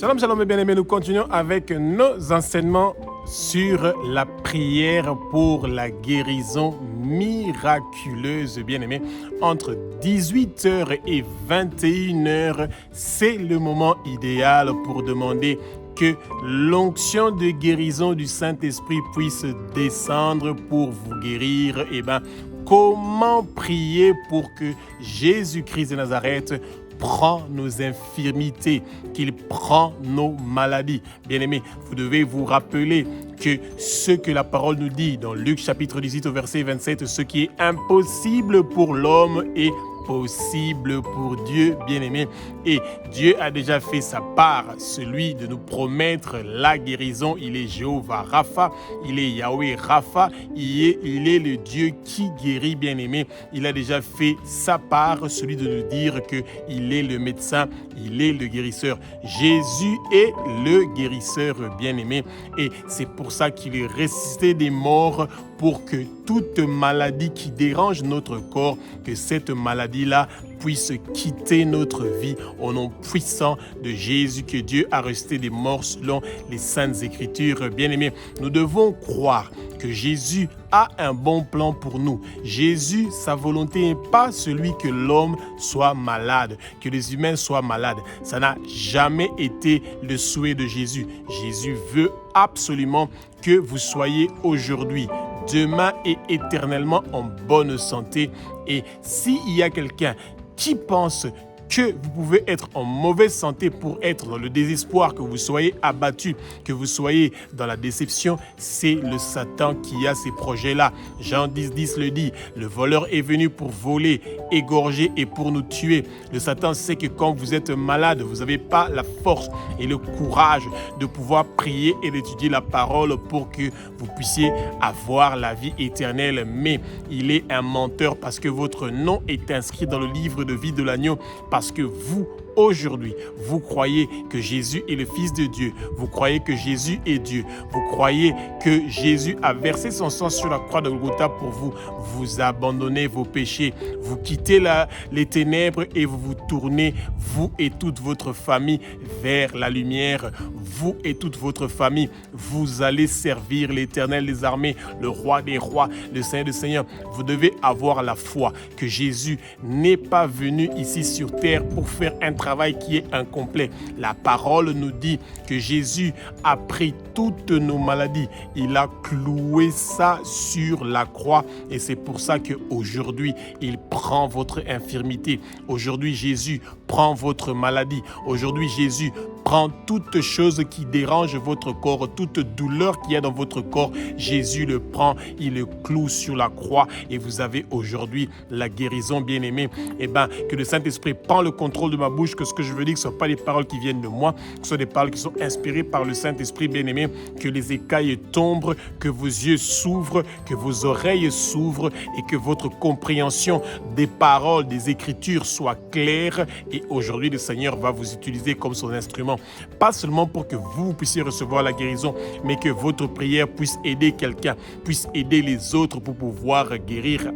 Shalom, shalom mes bien-aimés, nous continuons avec nos enseignements sur la prière pour la guérison miraculeuse, bien-aimés. Entre 18h et 21h, c'est le moment idéal pour demander que l'onction de guérison du Saint-Esprit puisse descendre pour vous guérir. Comment prier pour que Jésus-Christ de Nazareth prend nos infirmités, qu'il prend nos maladies. Bien-aimés, vous devez vous rappeler que ce que la parole nous dit dans Luc chapitre 18 au verset 27, ce qui est impossible pour l'homme est possible pour Dieu, bien-aimé. Et Dieu a déjà fait sa part, celui de nous promettre la guérison. Il est Jéhovah Rapha, il est Yahweh Rapha, il est le Dieu qui guérit, bien-aimé. Il a déjà fait sa part, celui de nous dire qu'il est le médecin, il est le guérisseur. Jésus est le guérisseur, bien-aimé. Et c'est pour ça qu'il est ressuscité des morts, pour que toute maladie qui dérange notre corps, que cette maladie-là puisse quitter notre vie au nom puissant de Jésus, que Dieu a ressuscité des morts selon les Saintes Écritures. Bien-aimés, nous devons croire que Jésus a un bon plan pour nous. Jésus, sa volonté n'est pas celui que l'homme soit malade, que les humains soient malades. Ça n'a jamais été le souhait de Jésus. Jésus veut absolument que vous soyez aujourd'hui, demain et éternellement en bonne santé. Et s'il y a quelqu'un qui pense que vous pouvez être en mauvaise santé pour être dans le désespoir, que vous soyez abattu, que vous soyez dans la déception, c'est le Satan qui a ces projets-là. Jean 10 le dit, le voleur est venu pour voler, égorger et pour nous tuer. Le Satan sait que quand vous êtes malade, vous n'avez pas la force et le courage de pouvoir prier et d'étudier la parole pour que vous puissiez avoir la vie éternelle. Mais il est un menteur parce que votre nom est inscrit dans le livre de vie de l'agneau. Parce que vous, aujourd'hui, vous croyez que Jésus est le Fils de Dieu. Vous croyez que Jésus est Dieu. Vous croyez que Jésus a versé son sang sur la croix de Golgotha pour vous. Vous abandonnez vos péchés. Vous quittez les ténèbres et vous vous tournez, vous et toute votre famille, vers la lumière. Vous et toute votre famille, vous allez servir l'Éternel des armées, le Roi des rois, le Seigneur des seigneurs. Vous devez avoir la foi que Jésus n'est pas venu ici sur terre pour faire un travail qui est incomplet. La parole nous dit que Jésus a pris toutes nos maladies. Il a cloué ça sur la croix et c'est pour ça qu'aujourd'hui, il prend votre infirmité. Aujourd'hui, Jésus prend votre maladie. Aujourd'hui, Jésus prend toute chose qui dérange votre corps, toute douleur qu'il y a dans votre corps. Jésus le prend, il le cloue sur la croix et vous avez aujourd'hui la guérison, bien-aimé. Que le Saint-Esprit prend le contrôle de ma bouche, que ce que je veux dire, ce ne sont pas des paroles qui viennent de moi, que ce sont des paroles qui sont inspirées par le Saint-Esprit, bien-aimé. Que les écailles tombent, que vos yeux s'ouvrent, que vos oreilles s'ouvrent et que votre compréhension des paroles, des Écritures soit claire. Et aujourd'hui, le Seigneur va vous utiliser comme son instrument. Pas seulement pour que vous puissiez recevoir la guérison, mais que votre prière puisse aider quelqu'un, puisse aider les autres pour pouvoir guérir.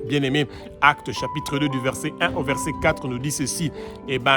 Bien-aimé, Actes chapitre 2 du verset 1 au verset 4 nous dit ceci,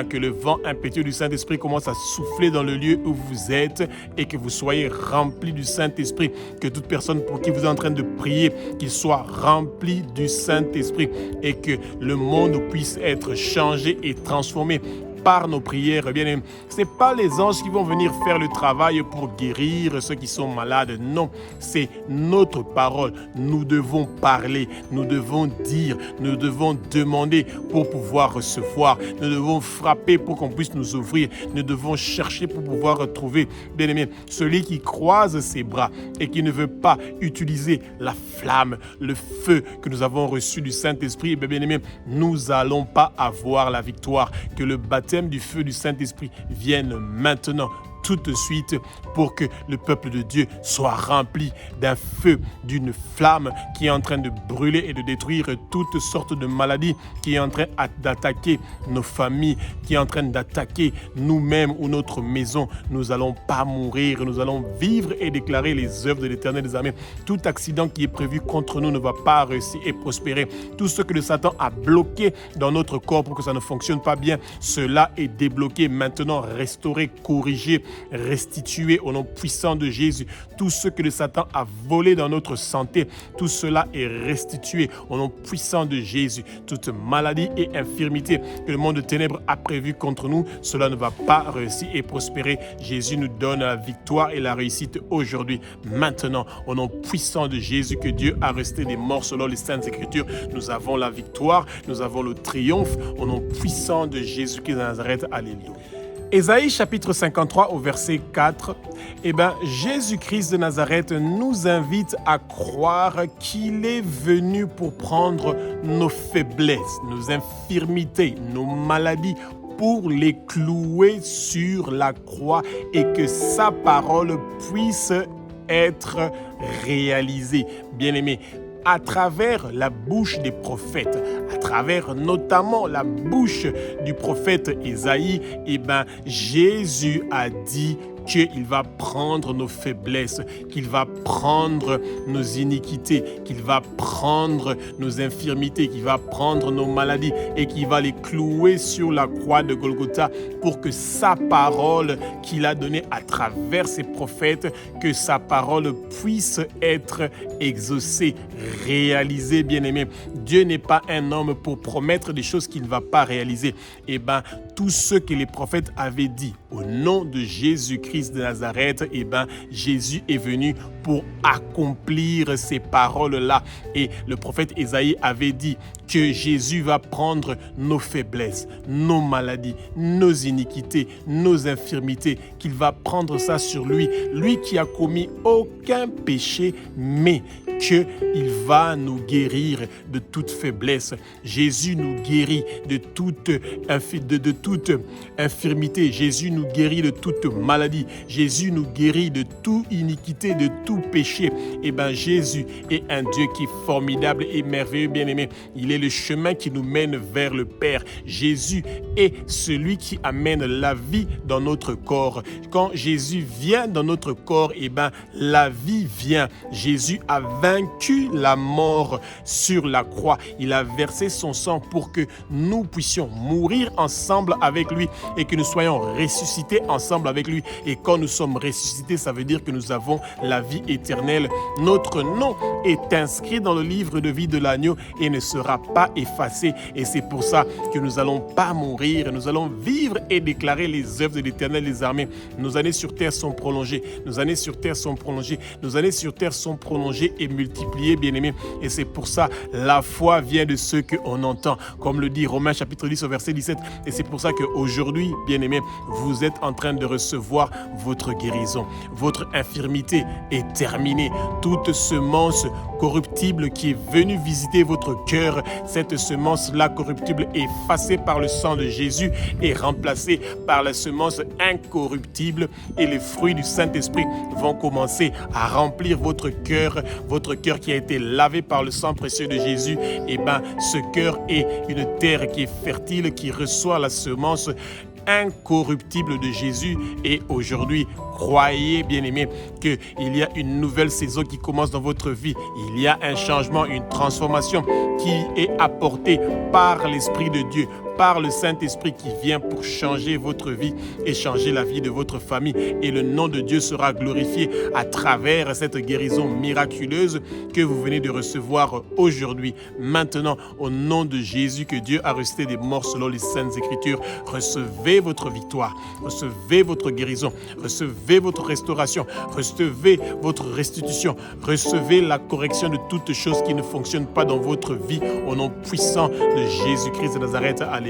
que le vent impétueux du Saint-Esprit commence à souffler dans le lieu où vous êtes et que vous soyez remplis du Saint-Esprit, que toute personne pour qui vous êtes en train de prier, qu'il soit rempli du Saint-Esprit et que le monde puisse être changé et transformé par nos prières, bien aimés. Ce n'est pas les anges qui vont venir faire le travail pour guérir ceux qui sont malades. Non, c'est notre parole. Nous devons parler, nous devons dire, nous devons demander pour pouvoir recevoir. Nous devons frapper pour qu'on puisse nous ouvrir. Nous devons chercher pour pouvoir trouver. Bien aimé, celui qui croise ses bras et qui ne veut pas utiliser la flamme, le feu que nous avons reçu du Saint-Esprit, bien aimé, nous n'allons pas avoir la victoire. Que le baptême du feu du Saint-Esprit vienne maintenant. tout de suite pour que le peuple de Dieu soit rempli d'un feu, d'une flamme qui est en train de brûler et de détruire toutes sortes de maladies, qui est en train d'attaquer nos familles, qui est en train d'attaquer nous-mêmes ou notre maison. Nous n'allons pas mourir, nous allons vivre et déclarer les œuvres de l'Éternel des armées. Tout accident qui est prévu contre nous ne va pas réussir et prospérer. Tout ce que le Satan a bloqué dans notre corps pour que ça ne fonctionne pas bien, cela est débloqué, maintenant restauré, corrigé, restitué au nom puissant de Jésus. Tout ce que le Satan a volé dans notre santé, tout cela est restitué au nom puissant de Jésus. Toute maladie et infirmité que le monde de ténèbres a prévu contre nous, cela ne va pas réussir et prospérer. Jésus nous donne la victoire et la réussite aujourd'hui, maintenant, au nom puissant de Jésus que Dieu a resté des morts selon les Saintes Écritures. Nous avons la victoire, nous avons le triomphe au nom puissant de Jésus-Christ de Nazareth. Alléluia. Ésaïe chapitre 53 au verset 4, Jésus-Christ de Nazareth nous invite à croire qu'il est venu pour prendre nos faiblesses, nos infirmités, nos maladies, pour les clouer sur la croix et que sa parole puisse être réalisée. Bien-aimés, à travers la bouche des prophètes, à travers notamment la bouche du prophète Ésaïe, Jésus a dit qu'il va prendre nos faiblesses, qu'il va prendre nos iniquités, qu'il va prendre nos infirmités, qu'il va prendre nos maladies et qu'il va les clouer sur la croix de Golgotha pour que sa parole qu'il a donnée à travers ses prophètes, que sa parole puisse être exaucée, réalisée, bien-aimé. Dieu n'est pas un homme pour promettre des choses qu'il ne va pas réaliser. Tout ce que les prophètes avaient dit au nom de Jésus-Christ de Nazareth, Jésus est venu pour accomplir ces paroles-là. Et le prophète Ésaïe avait dit que Jésus va prendre nos faiblesses, nos maladies, nos iniquités, nos infirmités, qu'il va prendre ça sur lui, lui qui a commis aucun péché, mais qu'il va nous guérir de toute faiblesse. Jésus nous guérit de toute infirmité. Jésus nous guérit de toute maladie. Jésus nous guérit de toute iniquité, de tout péché. Jésus est un Dieu qui est formidable et merveilleux, bien-aimé. Il est le chemin qui nous mène vers le Père. Jésus est celui qui amène la vie dans notre corps. Quand Jésus vient dans notre corps, la vie vient. Jésus a vaincu la mort sur la croix. Il a versé son sang pour que nous puissions mourir ensemble avec lui et que nous soyons ressuscités ensemble avec lui. Et quand nous sommes ressuscités, ça veut dire que nous avons la vie éternelle. Notre nom est inscrit dans le livre de vie de l'agneau et ne sera pas effacé. Et c'est pour ça que nous n'allons pas mourir. Nous allons vivre et déclarer les œuvres de l'Éternel des armées. Nos années sur terre sont prolongées. Nos années sur terre sont prolongées. Nos années sur terre sont prolongées et multipliées, bien-aimés. Et c'est pour ça, la foi vient de ce qu'on entend. Comme le dit Romains chapitre 10 au verset 17. Et c'est pour ça qu'aujourd'hui, bien-aimés, vous êtes en train de recevoir votre guérison. Votre infirmité est terminée. Toute semence corruptible qui est venue visiter votre cœur, cette semence-là corruptible est effacée par le sang de Jésus et remplacée par la semence incorruptible et les fruits du Saint-Esprit vont commencer à remplir votre cœur qui a été lavé par le sang précieux de Jésus. Ce cœur est une terre qui est fertile, qui reçoit la semence incorruptible de Jésus. Et aujourd'hui, croyez, bien-aimés, qu'il y a une nouvelle saison qui commence dans votre vie. Il y a un changement, une transformation qui est apportée par l'Esprit de Dieu, par le Saint-Esprit qui vient pour changer votre vie et changer la vie de votre famille. Et le nom de Dieu sera glorifié à travers cette guérison miraculeuse que vous venez de recevoir aujourd'hui. Maintenant, au nom de Jésus, que Dieu a ressuscité des morts selon les Saintes Écritures, recevez votre victoire, recevez votre guérison, recevez votre restauration, recevez votre restitution, recevez la correction de toutes choses qui ne fonctionnent pas dans votre vie au nom puissant de Jésus-Christ de Nazareth. Alléluia.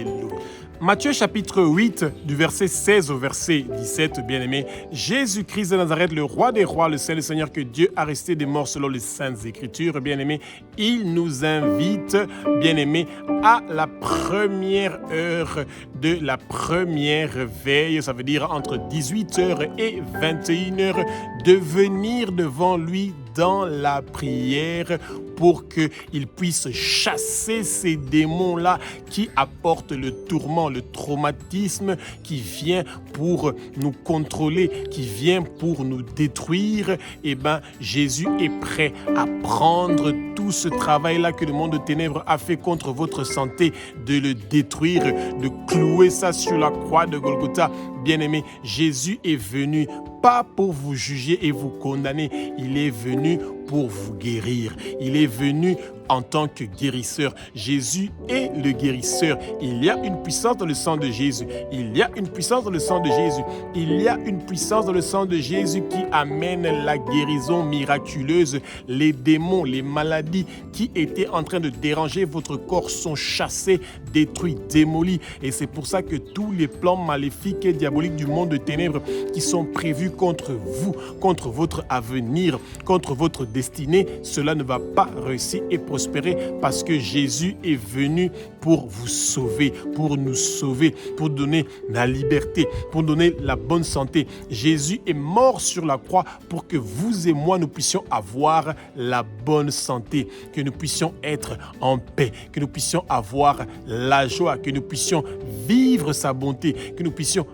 Matthieu chapitre 8, du verset 16 au verset 17, bien-aimé, Jésus-Christ de Nazareth, le roi des rois, le Saint le Seigneur que Dieu a resté des morts selon les Saintes Écritures, bien-aimé, il nous invite, bien-aimé, à la première heure de la première veille, ça veut dire entre 18h et 21h, de venir devant lui dans la prière pour qu'il puisse chasser ces démons-là qui apportent le tourment, le traumatisme, qui vient pour nous contrôler, qui vient pour nous détruire. Eh bien, Jésus est prêt à prendre tout ce travail-là que le monde de ténèbres a fait contre votre santé, de le détruire, de clouer ça sur la croix de Golgotha. Bien-aimé, Jésus est venu pas pour vous juger et vous condamner, il est venu pour vous guérir. Il est venu en tant que guérisseur. Jésus est le guérisseur. Il y a une puissance dans le sang de Jésus. Il y a une puissance dans le sang de Jésus. Il y a une puissance dans le sang de Jésus qui amène la guérison miraculeuse. Les démons, les maladies qui étaient en train de déranger votre corps sont chassés, détruits, démolis. Et c'est pour ça que tous les plans maléfiques et diaboliques du monde de ténèbres qui sont prévus contre vous, contre votre avenir, contre votre destinée, cela ne va pas réussir et prospérer parce que Jésus est venu pour vous sauver, pour nous sauver, pour donner la liberté, pour donner la bonne santé. Jésus est mort sur la croix pour que vous et moi, nous puissions avoir la bonne santé, que nous puissions être en paix, que nous puissions avoir la joie, que nous puissions vivre sa bonté, que nous puissions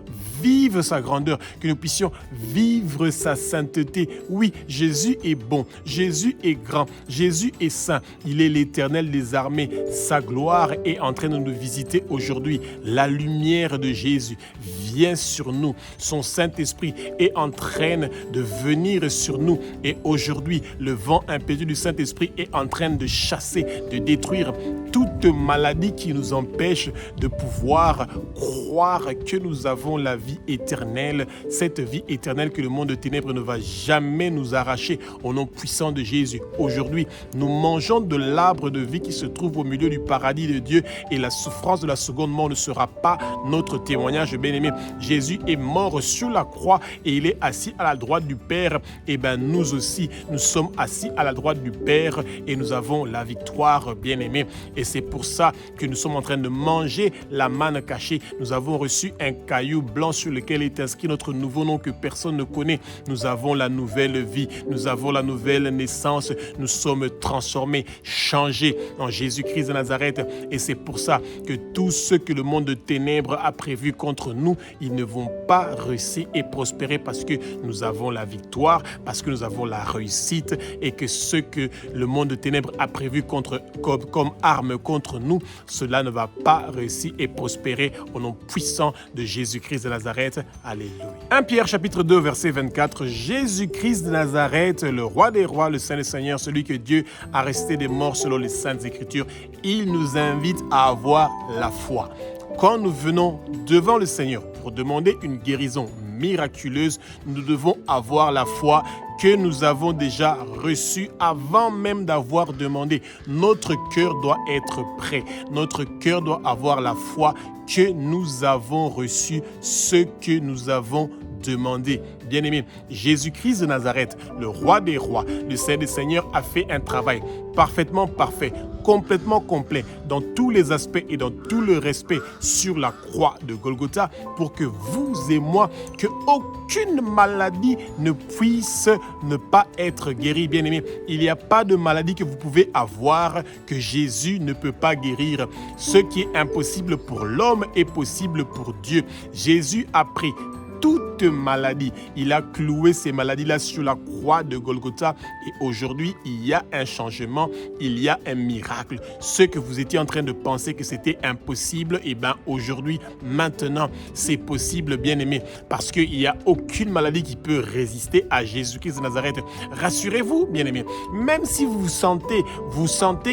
vivre sa grandeur, que nous puissions vivre sa sainteté. Oui, Jésus est bon, Jésus est grand, Jésus est saint, il est l'Éternel des armées. Sa gloire est en train de nous visiter aujourd'hui. La lumière de Jésus vient sur nous. Son Saint-Esprit est en train de venir sur nous. Et aujourd'hui, le vent impétueux du Saint-Esprit est en train de chasser, de détruire toute maladie qui nous empêche de pouvoir croire que nous avons la vie éternelle, cette vie éternelle que le monde de ténèbres ne va jamais nous arracher au nom puissant de Jésus. Aujourd'hui, nous mangeons de l'arbre de vie qui se trouve au milieu du paradis de Dieu et la souffrance de la seconde mort ne sera pas notre témoignage, bien-aimé. Jésus est mort sur la croix et il est assis à la droite du Père. Et bien nous aussi, nous sommes assis à la droite du Père et nous avons la victoire, bien-aimé. Et c'est pour ça que nous sommes en train de manger la manne cachée. Nous avons reçu un caillou blanc sur lequel est inscrit notre nouveau nom que personne ne connaît. Nous avons la nouvelle vie, nous avons la nouvelle naissance, nous sommes transformés, changés en Jésus-Christ de Nazareth. Et c'est pour ça que tout ce que le monde de ténèbres a prévu contre nous, ils ne vont pas réussir et prospérer parce que nous avons la victoire, parce que nous avons la réussite et que ce que le monde de ténèbres a prévu comme arme contre nous, cela ne va pas réussir et prospérer au nom puissant de Jésus-Christ de Nazareth. Alléluia. 1 Pierre chapitre 2 verset 24. Jésus-Christ de Nazareth, le roi des rois, le Saint des seigneurs, celui que Dieu a resté des morts selon les saintes écritures, il nous invite à avoir la foi. Quand nous venons devant le Seigneur pour demander une guérison miraculeuse, nous devons avoir la foi que nous avons déjà reçue avant même d'avoir demandé. Notre cœur doit être prêt. Notre cœur doit avoir la foi que nous avons reçu ce que nous avons demandé. Bien-aimé, Jésus-Christ de Nazareth, le roi des rois, le Saint des seigneurs, a fait un travail parfaitement parfait, complètement complet, dans tous les aspects et dans tout le respect sur la croix de Golgotha pour que vous et moi, que aucune maladie ne puisse ne pas être guérie. Bien-aimé, il n'y a pas de maladie que vous pouvez avoir que Jésus ne peut pas guérir. Ce qui est impossible pour l'homme est possible pour Dieu. Jésus a pris toute maladie. Il a cloué ces maladies-là sur la croix de Golgotha et aujourd'hui, il y a un changement, il y a un miracle. Ce que vous étiez en train de penser que c'était impossible, et bien aujourd'hui, maintenant, c'est possible, bien-aimé, parce qu'il n'y a aucune maladie qui peut résister à Jésus-Christ de Nazareth. Rassurez-vous, bien-aimé, même si vous sentez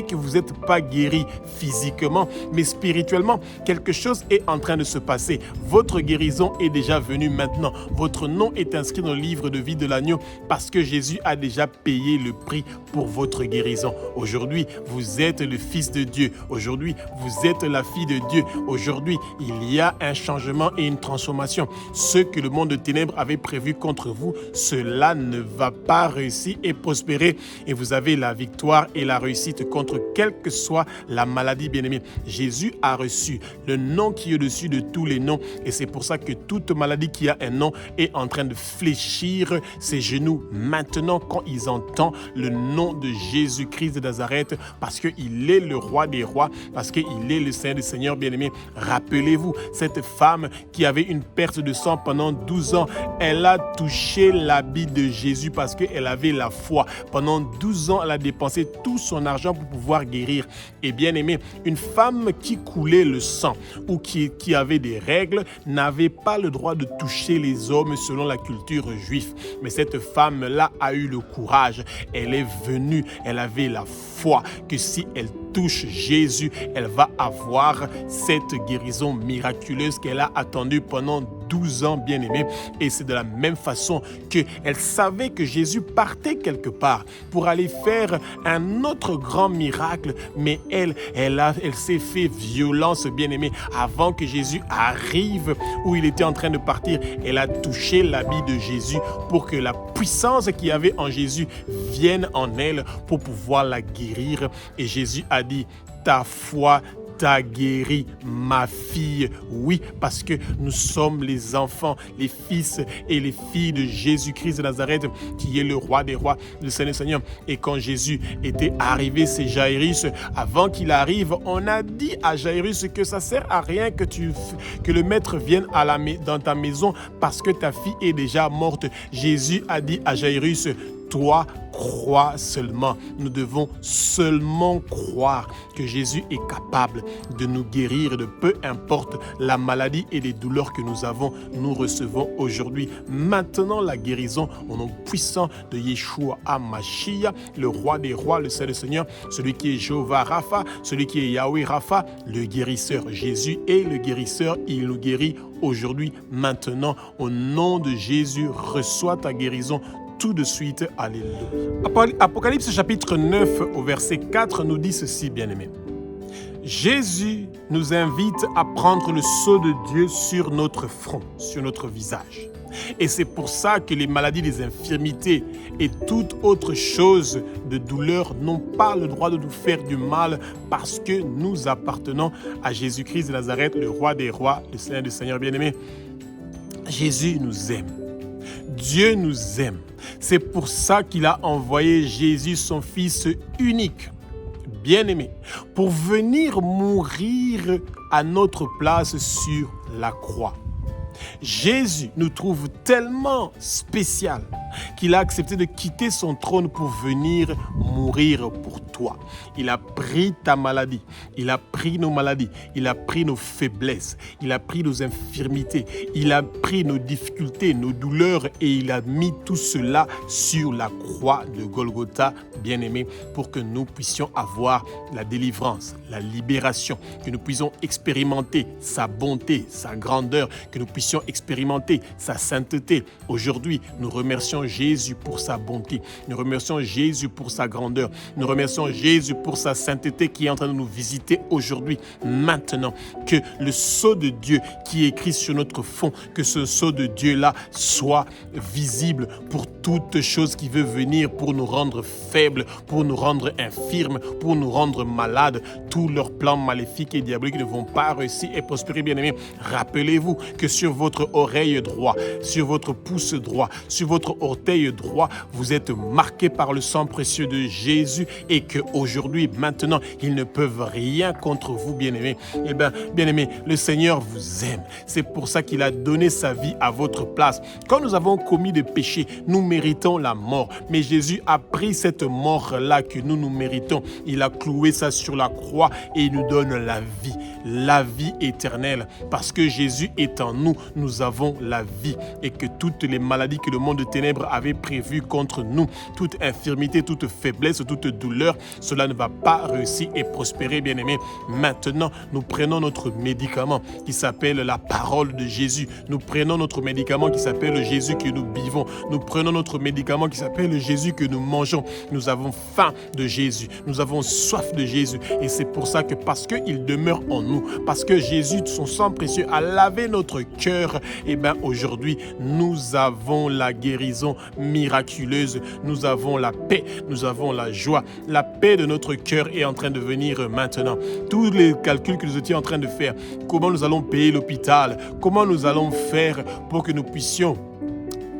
que vous n'êtes pas guéri physiquement, mais spirituellement, quelque chose est en train de se passer. Votre guérison est déjà venue maintenant. Votre nom est inscrit dans le livre de vie de l'agneau parce que Jésus a déjà payé le prix pour votre guérison. Aujourd'hui, vous êtes le fils de Dieu. Aujourd'hui, vous êtes la fille de Dieu. Aujourd'hui, il y a un changement et une transformation. Ce que le monde de ténèbres avait prévu contre vous, cela ne va pas réussir et prospérer. Et vous avez la victoire et la réussite contre quelle que soit la maladie, bien-aimée. Jésus a reçu le nom qui est au-dessus de tous les noms. Et c'est pour ça que toute maladie qui a un nom est en train de fléchir ses genoux maintenant quand ils entendent le nom de Jésus-Christ de Nazareth, parce qu'il est le roi des rois, parce qu'il est le Seigneur des seigneurs, bien-aimés. Rappelez-vous, cette femme qui avait une perte de sang pendant 12 ans, elle a touché l'habit de Jésus parce qu'elle avait la foi. Pendant 12 ans, elle a dépensé tout son argent pour pouvoir guérir. Et bien-aimé, une femme qui coulait le sang ou qui avait des règles n'avait pas le droit de toucher les hommes selon la culture juive. Mais cette femme-là a eu le courage. Elle est venue, elle avait la foi que si elle touche Jésus, elle va avoir cette guérison miraculeuse qu'elle a attendue pendant 12 ans, bien-aimée. Et c'est de la même façon qu'elle savait que Jésus partait quelque part pour aller faire un autre grand miracle, mais elle s'est fait violence, bien-aimée. Avant que Jésus arrive où il était en train de partir, elle a touché l'habit de Jésus pour que la puissance qu'il y avait en Jésus vienne en elle pour pouvoir la guérir. Et Jésus a dit, ta foi t'a guéri, ma fille. Oui, parce que nous sommes les enfants, les fils et les filles de Jésus-Christ de Nazareth, qui est le roi des rois, le Seigneur des seigneurs. Et quand Jésus était arrivé, c'est Jairus. Avant qu'il arrive, on a dit à Jairus que ça sert à rien que le maître vienne dans ta maison parce que ta fille est déjà morte. Jésus a dit à Jairus, toi, crois seulement. Nous devons seulement croire que Jésus est capable de nous guérir de peu importe la maladie et les douleurs que nous avons. Nous recevons aujourd'hui maintenant la guérison au nom puissant de Yeshua HaMashiach, le roi des rois, le Seigneur des seigneurs, celui qui est Jéhovah Rapha, celui qui est Yahweh Rapha, le guérisseur. Jésus est le guérisseur, il nous guérit aujourd'hui, maintenant. Au nom de Jésus, reçois ta guérison tout de suite. Alléluia. Apocalypse chapitre 9 au verset 4 nous dit ceci, bien-aimés. Jésus nous invite à prendre le sceau de Dieu sur notre front, sur notre visage. Et c'est pour ça que les maladies, les infirmités et toute autre chose de douleur n'ont pas le droit de nous faire du mal parce que nous appartenons à Jésus-Christ de Nazareth, le roi des rois, le Seigneur des seigneurs, bien-aimés. Jésus nous aime. Dieu nous aime. C'est pour ça qu'il a envoyé Jésus, son Fils unique, bien-aimé, pour venir mourir à notre place sur la croix. Jésus nous trouve tellement spécial qu'il a accepté de quitter son trône pour venir mourir pour toi. Il a pris ta maladie, il a pris nos maladies, il a pris nos faiblesses, il a pris nos infirmités, il a pris nos difficultés, nos douleurs et il a mis tout cela sur la croix de Golgotha, bien-aimé, pour que nous puissions avoir la délivrance, la libération, que nous puissions expérimenter sa bonté, sa grandeur, que nous puissions expérimenter sa sainteté. Aujourd'hui, nous remercions Jésus pour sa bonté. Nous remercions Jésus pour sa grandeur. Nous remercions Jésus pour sa sainteté qui est en train de nous visiter aujourd'hui. Maintenant, que le sceau de Dieu qui est écrit sur notre front, que ce sceau de Dieu-là soit visible pour toute chose qui veut venir pour nous rendre faibles, pour nous rendre infirmes, pour nous rendre malades. Tous leurs plans maléfiques et diaboliques ne vont pas réussir et prospérer, bien-aimés. Rappelez-vous que sur votre oreille droit, sur votre pouce droit, sur votre orteil droit, vous êtes marqués par le sang précieux de Jésus et qu'aujourd'hui, maintenant, ils ne peuvent rien contre vous, bien-aimés. Eh bien, bien-aimés, le Seigneur vous aime. C'est pour ça qu'il a donné sa vie à votre place. Quand nous avons commis des péchés, nous méritons la mort. Mais Jésus a pris cette mort-là que nous méritons. Il a cloué ça sur la croix et il nous donne la vie. la vie éternelle. Parce que Jésus est en nous, nous avons la vie. Et que toutes les maladies que le monde de ténèbres avait prévues contre nous, toute infirmité, toute faiblesse, toute douleur, cela ne va pas réussir et prospérer, bien-aimés. Maintenant, nous prenons notre médicament qui s'appelle la parole de Jésus. Nous prenons notre médicament qui s'appelle le Jésus que nous buvons. Nous prenons notre médicament qui s'appelle le Jésus que nous mangeons. Nous avons faim de Jésus. Nous avons soif de Jésus. Et c'est pour ça que parce qu'il demeure en nous, parce que Jésus, son sang précieux, a lavé notre cœur, et bien aujourd'hui, nous avons la guérison miraculeuse. Nous avons la paix. Nous avons la joie. La paix de notre cœur est en train de venir maintenant. Tous les calculs que nous étions en train de faire, comment nous allons payer l'hôpital, comment nous allons faire pour que nous puissions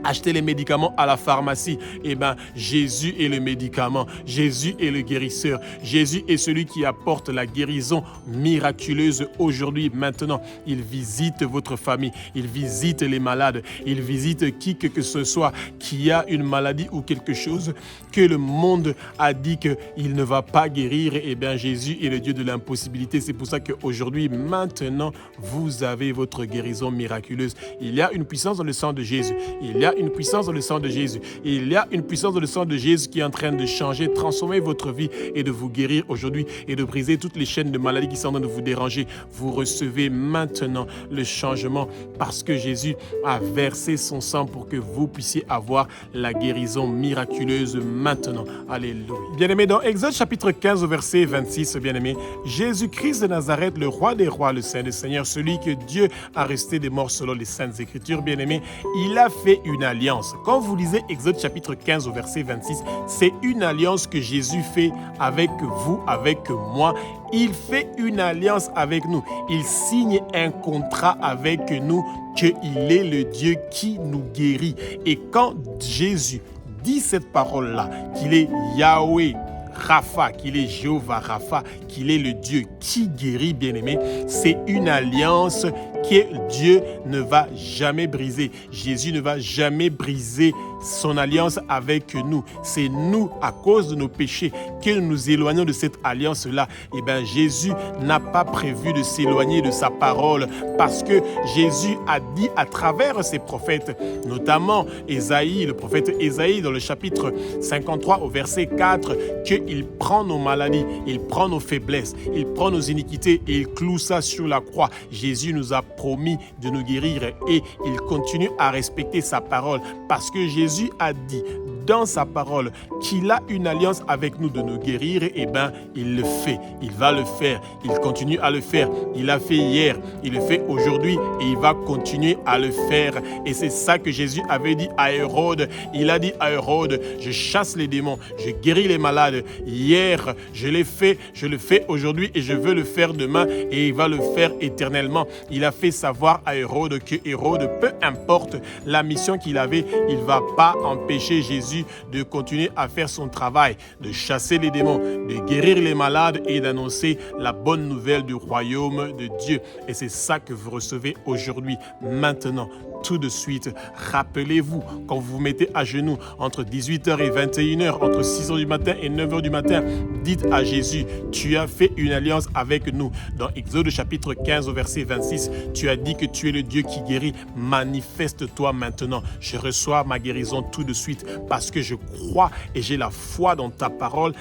acheter les médicaments à la pharmacie. Eh bien, Jésus est le médicament. Jésus est le guérisseur. Jésus est celui qui apporte la guérison miraculeuse aujourd'hui, maintenant. Il visite votre famille. Il visite les malades. Il visite qui que ce soit qui a une maladie ou quelque chose que le monde a dit qu'il ne va pas guérir. Eh bien, Jésus est le Dieu de l'impossibilité. C'est pour ça qu'aujourd'hui, maintenant, vous avez votre guérison miraculeuse. Il y a une puissance dans le sang de Jésus. Il y a une puissance dans le sang de Jésus. Il y a une puissance dans le sang de Jésus qui est en train de changer, transformer votre vie et de vous guérir aujourd'hui et de briser toutes les chaînes de maladie qui sont en train de vous déranger. Vous recevez maintenant le changement parce que Jésus a versé son sang pour que vous puissiez avoir la guérison miraculeuse maintenant. Alléluia. Bien-aimés, dans Exode chapitre 15 au verset 26, bien-aimés, Jésus-Christ de Nazareth, le roi des rois, le Saint des seigneurs, celui que Dieu a resté des morts selon les saintes écritures, bien-aimés, il a fait une alliance. Quand vous lisez Exode chapitre 15 au verset 26, c'est une alliance que Jésus fait avec vous, avec moi. Il fait une alliance avec nous. Il signe un contrat avec nous qu'il est le Dieu qui nous guérit. Et quand Jésus dit cette parole-là, qu'il est Yahweh Rapha, qu'il est Jéhovah Rapha, qu'il est le Dieu qui guérit, bien-aimé, c'est une alliance que Dieu ne va jamais briser. Jésus ne va jamais briser son alliance avec nous. C'est nous, à cause de nos péchés, que nous nous éloignons de cette alliance-là. Et bien, Jésus n'a pas prévu de s'éloigner de sa parole parce que Jésus a dit à travers ses prophètes, notamment Ésaïe, le prophète Ésaïe, dans le chapitre 53 au verset 4, qu'il prend nos maladies, il prend nos faiblesses, il prend nos iniquités et il cloue ça sur la croix. Jésus nous a promis de nous guérir et il continue à respecter sa parole parce que Jésus a dit dans sa parole qu'il a une alliance avec nous de nous guérir. Et bien, il le fait, il va le faire, il continue à le faire. Il l'a fait hier, il le fait aujourd'hui et il va continuer à le faire. Et c'est ça que Jésus avait dit à Hérode. Il a dit à Hérode, je chasse les démons, je guéris les malades. Hier, je l'ai fait, je le fais aujourd'hui et je veux le faire demain et il va le faire éternellement. Il a fait savoir à Hérode que Hérode, peu importe la mission qu'il avait, il ne va pas empêcher Jésus de continuer à faire son travail, de chasser les démons, de guérir les malades et d'annoncer la bonne nouvelle du royaume de Dieu. Et c'est ça que vous recevez aujourd'hui, maintenant, tout de suite. Rappelez-vous, quand vous vous mettez à genoux entre 18h et 21h, entre 6h du matin et 9h du matin, dites à Jésus, tu as fait une alliance avec nous. Dans Exode chapitre 15 au verset 26, tu as dit que tu es le Dieu qui guérit. Manifeste-toi maintenant. Je reçois ma guérison tout de suite parce que je crois et j'ai la foi dans ta parole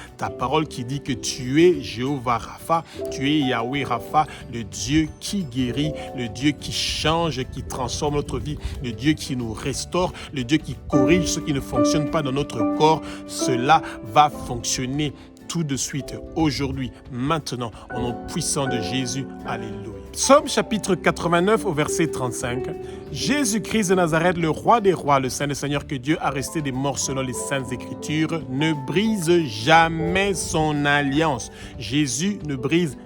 qui dit que tu es Jéhovah Rapha, tu es Yahweh Rapha, le Dieu qui guérit, le Dieu qui change, qui transforme notre vie, le Dieu qui nous restaure, le Dieu qui corrige ce qui ne fonctionne pas dans notre corps. Cela va fonctionner tout de suite, aujourd'hui, maintenant, au nom puissant de Jésus. Alléluia. Psaume chapitre 89 au verset 35. Jésus-Christ de Nazareth, le roi des rois, le Saint des seigneurs que Dieu a resté des morts selon les saintes écritures, ne brise jamais son alliance. Jésus ne brise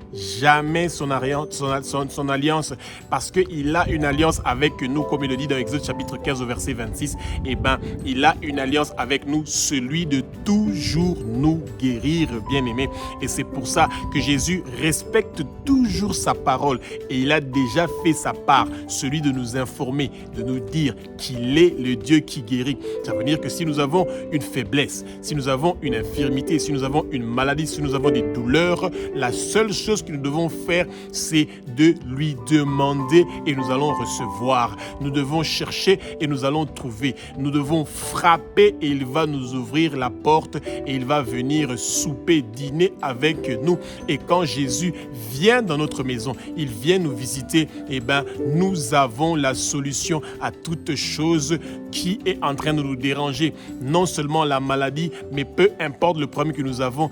jamais son alliance parce qu'il a une alliance avec nous, comme il le dit dans Exode chapitre 15 au verset 26. Eh bien, il a une alliance avec nous, celui de toujours nous guérir, bien-aimés. Et c'est pour ça que Jésus respecte toujours sa parole. et il a déjà fait sa part, celui de nous informer, de nous dire qu'il est le Dieu qui guérit. Ça veut dire que si nous avons une faiblesse, si nous avons une infirmité, si nous avons une maladie, si nous avons des douleurs, la seule chose que nous devons faire, c'est de lui demander et nous allons recevoir. Nous devons chercher et nous allons trouver. Nous devons frapper et il va nous ouvrir la porte et il va venir souper, dîner avec nous. Et quand Jésus vient dans notre maison, il vient nous visiter, eh bien, nous avons la solution à toute chose qui est en train de nous déranger. Non seulement la maladie, mais peu importe le problème que nous avons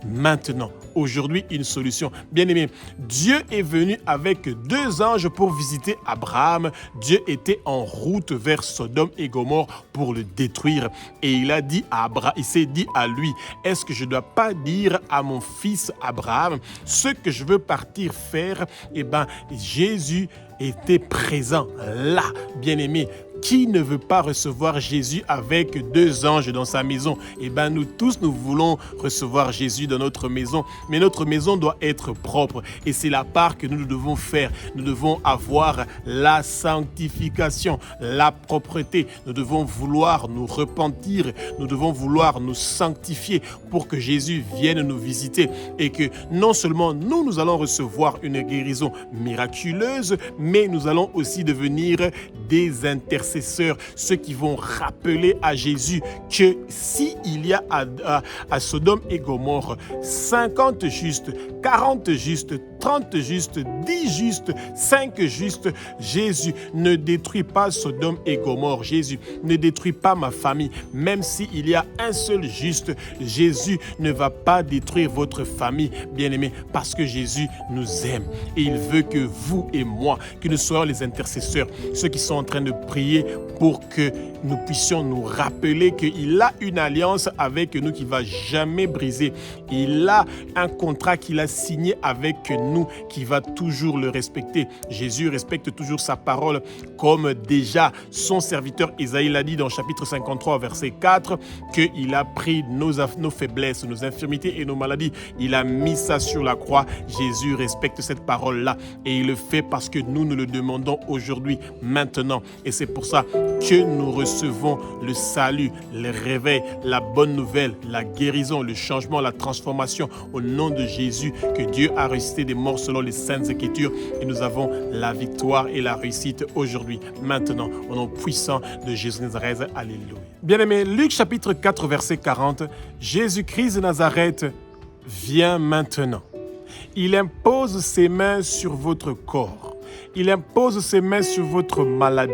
maintenant, aujourd'hui, une solution. Bien-aimés, Dieu est venu avec 2 anges pour visiter Abraham. Dieu était en route vers Sodome et Gomorrhe pour le détruire. Et il a dit à Abraham, il s'est dit à lui, est-ce que je ne dois pas dire à mon fils Abraham ce que je veux partir faire? Eh bien, Jésus était présent là, bien-aimés. Qui ne veut pas recevoir Jésus avec 2 anges dans sa maison? Eh bien, nous tous, nous voulons recevoir Jésus dans notre maison, mais notre maison doit être propre. Et c'est la part que nous devons faire. Nous devons avoir la sanctification, la propreté. Nous devons vouloir nous repentir. Nous devons vouloir nous sanctifier pour que Jésus vienne nous visiter et que non seulement nous allons recevoir une guérison miraculeuse, mais nous allons aussi devenir des intercesseurs, ceux qui vont rappeler à Jésus que s'il y a à Sodome et Gomorrhe 50 justes, 40 justes, 30 justes, 10 justes, 5 justes, Jésus ne détruit pas Sodome et Gomorrhe. Jésus ne détruit pas ma famille. Même s'il y a un seul juste, Jésus ne va pas détruire votre famille, bien-aimés, parce que Jésus nous aime. Et il veut que vous et moi, que nous soyons les intercesseurs, ceux qui sont en train de prier pour que nous puissions nous rappeler qu'il a une alliance avec nous qui ne va jamais briser. Il a un contrat qu'il a signé avec nous qui va toujours le respecter. Jésus respecte toujours sa parole, comme déjà son serviteur Isaïe l'a dit dans chapitre 53, verset 4, qu'il a pris nos faiblesses, nos infirmités et nos maladies. Il a mis ça sur la croix. Jésus respecte cette parole-là et il le fait parce que nous le demandons aujourd'hui, maintenant. Et c'est pour ça que nous recevons le salut, le réveil, la bonne nouvelle, la guérison, le changement, la transformation au nom de Jésus, que Dieu a ressuscité des morts selon les saintes écritures et nous avons la victoire et la réussite aujourd'hui, maintenant, au nom puissant de Jésus de Nazareth. Alléluia. Bien-aimés, Luc chapitre 4, verset 40, Jésus-Christ de Nazareth vient maintenant. Il impose ses mains sur votre corps. Il impose ses mains sur votre maladie.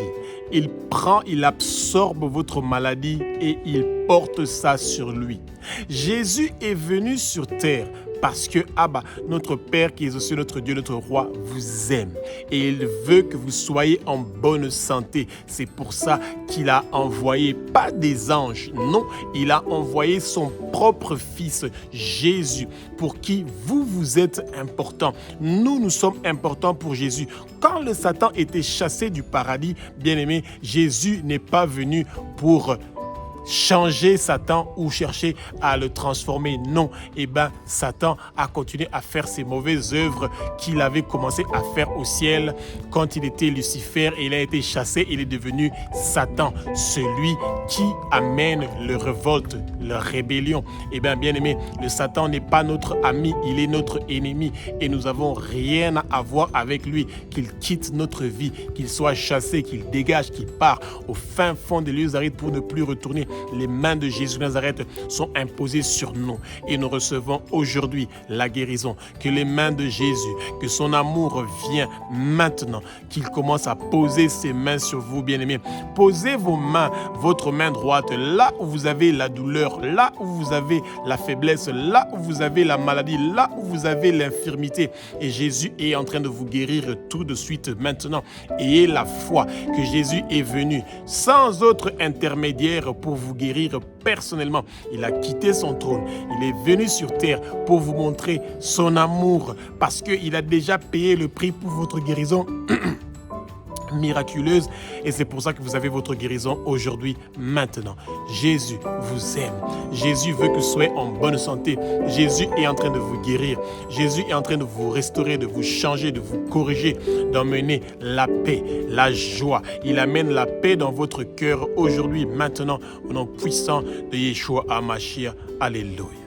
Il absorbe votre maladie et il porte ça sur lui. Jésus est venu sur terre parce que Abba, notre Père qui est aussi notre Dieu, notre Roi, vous aime. Et il veut que vous soyez en bonne santé. C'est pour ça qu'il a envoyé, pas des anges, non, il a envoyé son propre Fils, Jésus, pour qui vous êtes important. Nous sommes importants pour Jésus. Quand le Satan était chassé du paradis, bien-aimé, Jésus n'est pas venu pour changer Satan ou chercher à le transformer. Non, eh bien, Satan a continué à faire ses mauvaises œuvres qu'il avait commencé à faire au ciel quand il était Lucifer et il a été chassé. Il est devenu Satan, celui qui amène le révolte, la rébellion. Eh bien, bien-aimé, le Satan n'est pas notre ami, il est notre ennemi et nous n'avons rien à voir avec lui. Qu'il quitte notre vie, qu'il soit chassé, qu'il dégage, qu'il part au fin fond de l'Israël pour ne plus retourner. Les mains de Jésus de Nazareth sont imposées sur nous et nous recevons aujourd'hui la guérison. Que les mains de Jésus, que son amour vient maintenant, qu'il commence à poser ses mains sur vous, bien-aimés. Posez vos mains, votre main droite, là où vous avez la douleur, là où vous avez la faiblesse, là où vous avez la maladie, là où vous avez l'infirmité. Et Jésus est en train de vous guérir tout de suite maintenant. Ayez la foi que Jésus est venu sans autre intermédiaire pour vous guérir personnellement. Il a quitté son trône. Il est venu sur terre pour vous montrer son amour parce qu'il a déjà payé le prix pour votre guérison. miraculeuse et c'est pour ça que vous avez votre guérison aujourd'hui, maintenant. Jésus vous aime. Jésus veut que vous soyez en bonne santé. Jésus est en train de vous guérir. Jésus est en train de vous restaurer, de vous changer, de vous corriger, d'emmener la paix, la joie. Il amène la paix dans votre cœur aujourd'hui, maintenant, au nom puissant de Yeshua HaMashiach. Alléluia.